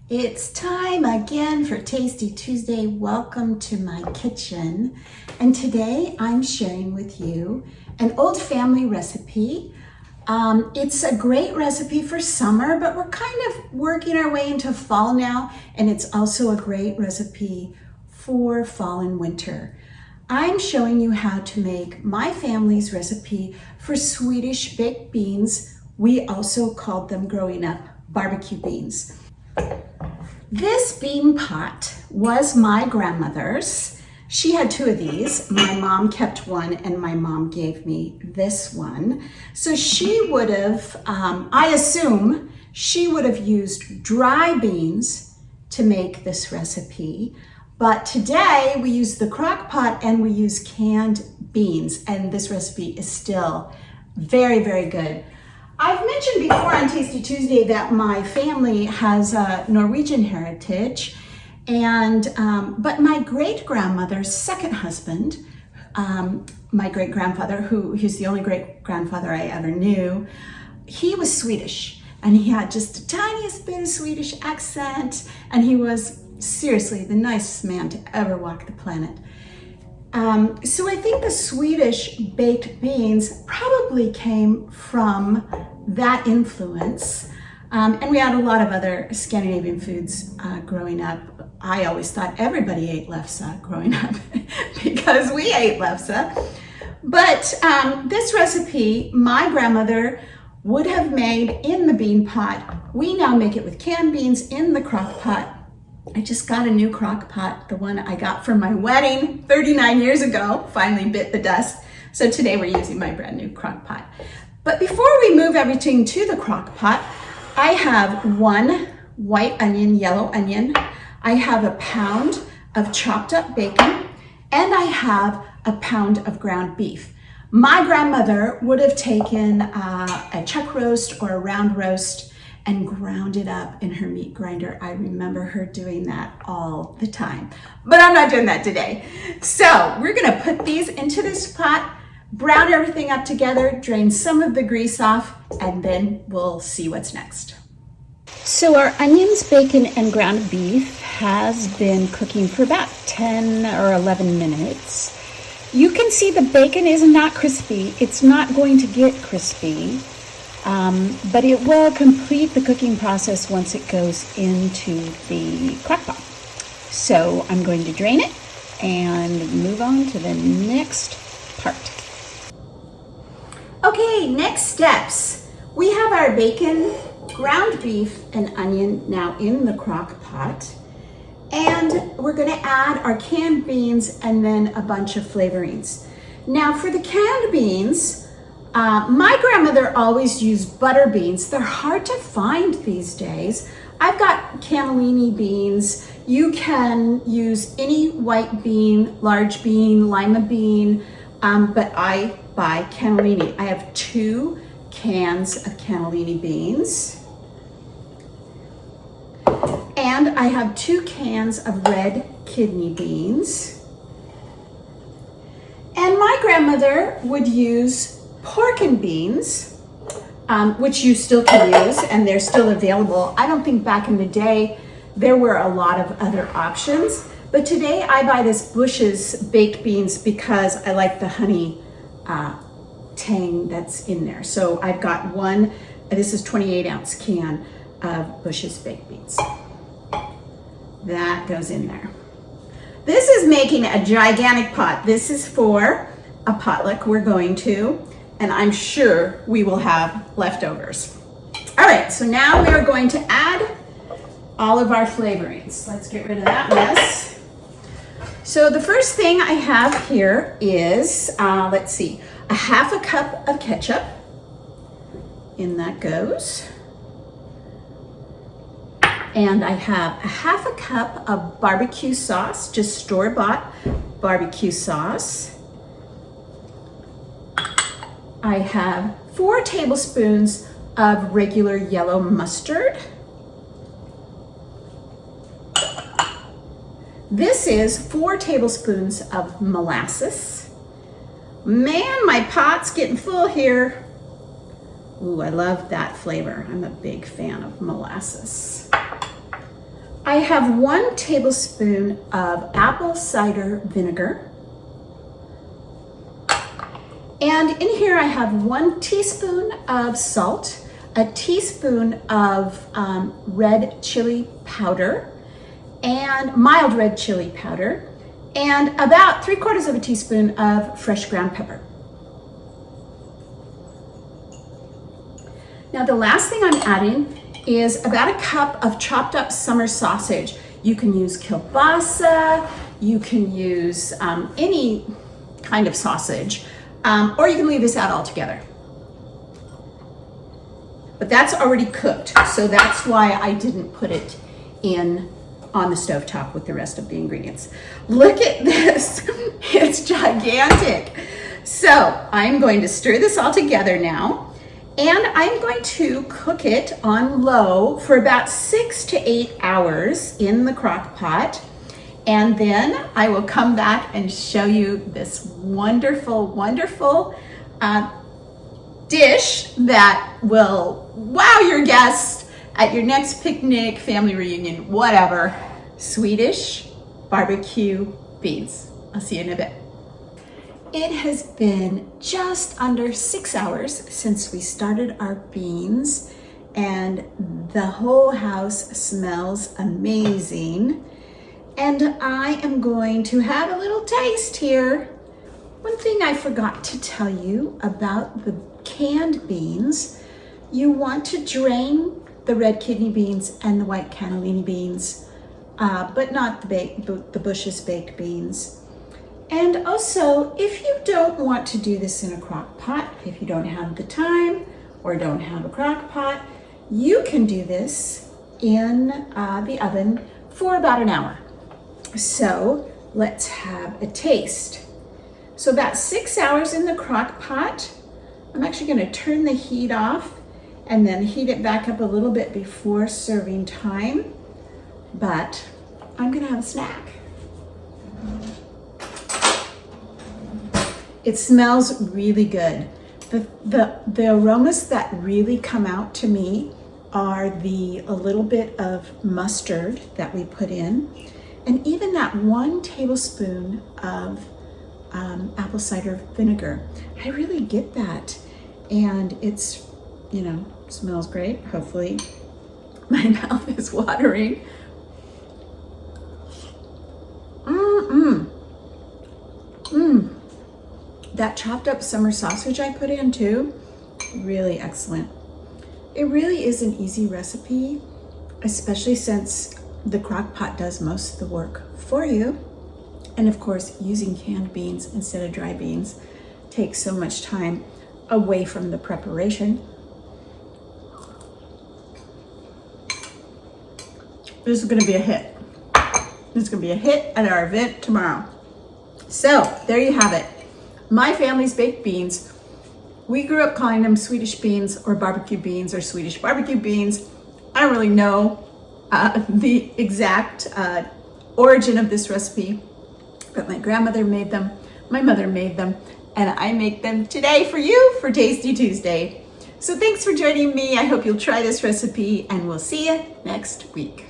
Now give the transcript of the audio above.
It's time again for Tasty Tuesday. Welcome to my kitchen. And today I'm sharing with you an old family recipe. It's a great recipe for summer, but we're kind of working our way into fall now. And it's also a great recipe for fall and winter. I'm showing you how to make my family's recipe for Swedish baked beans. We also called them growing up barbecue beans. This bean pot was my grandmother's. She had two of these. My mom kept one and my mom gave me this one. So she would have, I assume, she would have used dry beans to make this recipe. But today we use the crock pot and we use canned beans, and this recipe is still very, very good. I've mentioned before on Tasty Tuesday that my family has a Norwegian heritage, and but my great-grandmother's second husband, my great-grandfather, who's the only great-grandfather I ever knew, he was Swedish, and he had just the tiniest bit of Swedish accent, and he was seriously the nicest man to ever walk the planet. So I think the Swedish baked beans probably came from that influence. And we had a lot of other Scandinavian foods growing up. I always thought everybody ate lefse growing up because we ate lefse. But this recipe, my grandmother would have made in the bean pot. We now make it with canned beans in the crock pot. I just got a new crock pot, the one I got from my wedding 39 years ago, finally bit the dust. So today we're using my brand new crock pot. But before we move everything to the crock pot, I have one white onion, yellow onion. I have a pound of chopped up bacon, and I have a pound of ground beef. My grandmother would have taken a chuck roast or a round roast and ground it up in her meat grinder. I remember her doing that all the time, but I'm not doing that today. So we're gonna put these into this pot, brown everything up together, drain some of the grease off, and then we'll see what's next. So our onions, bacon, and ground beef has been cooking for about 10 or 11 minutes. You can see the bacon is not crispy. It's not going to get crispy. But it will complete the cooking process once it goes into the crock pot. So I'm going to drain it and move on to the next part. Okay, next steps. We have our bacon, ground beef, and onion now in the crock pot. And we're gonna add our canned beans and then a bunch of flavorings. Now for the canned beans, my grandmother always used butter beans. They're hard to find these days. I've got cannellini beans. You can use any white bean, large bean, lima bean, but I buy cannellini. I have 2 cans of cannellini beans. And I have 2 cans of red kidney beans. And my grandmother would use pork and beans, which you still can use, and they're still available. I don't think back in the day there were a lot of other options, but today I buy this Bush's baked beans because I like the honey tang that's in there. So I've got one, this is 28-ounce can of Bush's baked beans. That goes in there. This is making a gigantic pot. This is for a potluck we're going to, and I'm sure we will have leftovers. All right, so now we are going to add all of our flavorings. Let's get rid of that mess. So the first thing I have here is, let's see, a half a cup of ketchup. In that goes. And I have a half a cup of barbecue sauce, just store-bought barbecue sauce. I have 4 tablespoons of regular yellow mustard. This is 4 tablespoons of molasses. Man, my pot's getting full here. Ooh, I love that flavor. I'm a big fan of molasses. I have 1 tablespoon of apple cider vinegar. And in here I have 1 teaspoon of salt, a teaspoon of red chili powder, and mild red chili powder, and about 3/4 of a teaspoon of fresh ground pepper. Now the last thing I'm adding is about a cup of chopped up summer sausage. You can use kielbasa, you can use any kind of sausage, or you can leave this out altogether. But that's already cooked, so that's why I didn't put it in on the stovetop with the rest of the ingredients. Look at this, it's gigantic. So I'm going to stir this all together now, and I'm going to cook it on low for about 6 to 8 hours in the crock pot. And then I will come back and show you this wonderful, wonderful dish that will wow your guests at your next picnic, family reunion, whatever. Swedish barbecue beans. I'll see you in a bit. It has been just under 6 hours since we started our beans, and the whole house smells amazing. And I am going to have a little taste here. One thing I forgot to tell you about the canned beans, you want to drain the red kidney beans and the white cannellini beans, but not the Bush's baked beans. And also, if you don't want to do this in a crock pot, if you don't have the time or don't have a crock pot, you can do this in the oven for about an hour. So let's have a taste. So about 6 hours in the crock pot. I'm actually going to turn the heat off and then heat it back up a little bit before serving time. But I'm going to have a snack. It smells really good. The aromas that really come out to me are a little bit of mustard that we put in, and even that 1 tablespoon of apple cider vinegar. I really get that. And it's, smells great. Hopefully my mouth is watering. That chopped up summer sausage I put in too, really excellent. It really is an easy recipe, especially since the crock pot does most of the work for you. And of course, using canned beans instead of dry beans takes so much time away from the preparation. This is gonna be a hit. This is gonna be a hit at our event tomorrow. So there you have it. My family's baked beans. We grew up calling them Swedish beans or barbecue beans or Swedish barbecue beans. I don't really know the exact origin of this recipe, but my grandmother made them, my mother made them, and I make them today for you for Tasty Tuesday. So thanks for joining me. I hope you'll try this recipe, and we'll see you next week.